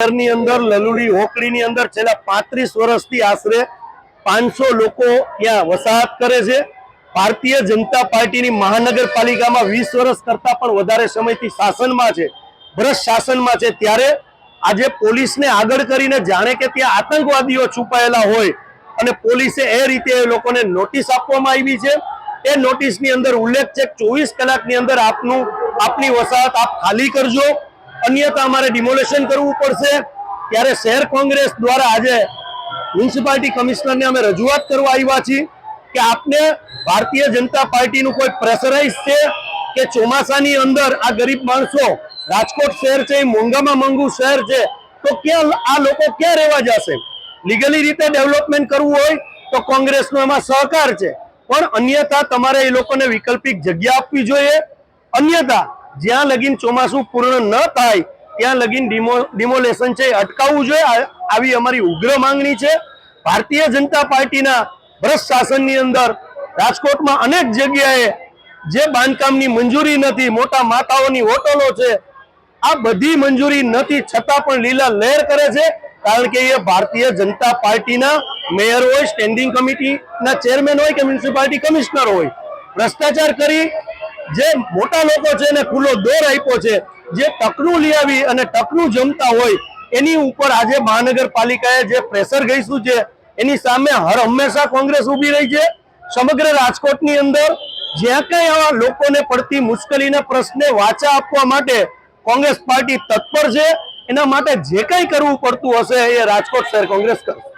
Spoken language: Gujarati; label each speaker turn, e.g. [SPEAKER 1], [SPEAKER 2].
[SPEAKER 1] શહેરની અંદર લલુડી હોકડીની અંદર છેલ્લા 35 વર્ષથી આશરે 500 લોકો ત્યાં વસાહત કરે છે। ભારતીય જનતા પાર્ટીની મહાનગરપાલિકામાં 20 વર્ષ કરતા પણ વધારે સમયથી શાસનમાં છે, ભ્રષ્ટ શાસનમાં છે। ત્યારે આજે પોલીસને આગળ કરીને જાણે કે ત્યાં આતંકવાદીઓ છુપાયેલા હોય અને પોલીસે એ રીતે એ લોકોને નોટિસ આપવામાં આવી છે। એ નોટિસની અંદર ઉલ્લેખ છે 24 કલાકની અંદર આપની વસાહત આપ ખાલી કરજો, अन्यथा अमारे डिमोलेशन करवू पड़शे। त्यारे शहर कांग्रेस द्वारा आज म्युनिसिपालिटी कमिश्नर ने अमे रजूआत करवा आव्या छीए कि आपने भारतीय जनता पार्टी नु कोई प्रेशराइज छे कि चोमासानी अंदर आ गरीब माणसो, राजकोट शहर छे मोंघामां मोंघुं शहर छे तो क्या आ लोको क्या रहेवा जशे? लीगली रीते डेवलपमेंट करवू होय तो कांग्रेस नो एमां सहकार छे, पण अन्यथा तमारे ए लोकोने वैकल्पिक जग्या आपवी जोईए। अन्यथा ज्यां लगीन चोमासु पूर्ण न थाय त्यां लगीन डिमोलेशन छे अटकावવું જોઈએ। આવી અમારી ઉગ્ર માંગણી છે। ભારતીય જનતા પાર્ટીના ભ્રષ્ટ શાસનની અંદર રાજકોટમાં અનેક જગ્યાએ જે બાંધકામની મંજૂરી નથી, મોટા માતાઓની હોટલો છે, આ બધી મંજૂરી નથી છતાં પણ લીલા લહેર કરે છે, કારણ કે એ ભારતીય જનતા પાર્ટીના મેયર હોય, સ્ટેન્ડિંગ કમિટીના ચેરમેન હોય કે મ્યુનિસિપાલિટી કમિશનર હોય, ભ્રષ્ટાચાર કરી જે મોટા લોકો છે ને ખુલ્લો દોર આપ્યો છે, જે ટકનું લઈ આવી અને ટકનું જમતા હોય એની ઉપર આજે મહાનગરપાલિકાએ જે પ્રેશર ગઈશું છે એની સામે હર હંમેશા કોંગ્રેસ ઊભી રહી છે। સમગ્ર રાજકોટની અંદર જ્યાં કંઈ આવા લોકોને પડતી મુશ્કેલીના પ્રશ્ને વાચા આપવા માટે કોંગ્રેસ પાર્ટી તત્પર છે। એના માટે જે કંઈ કરવું પડતું હશે એ રાજકોટ શહેર કોંગ્રેસ કરશે।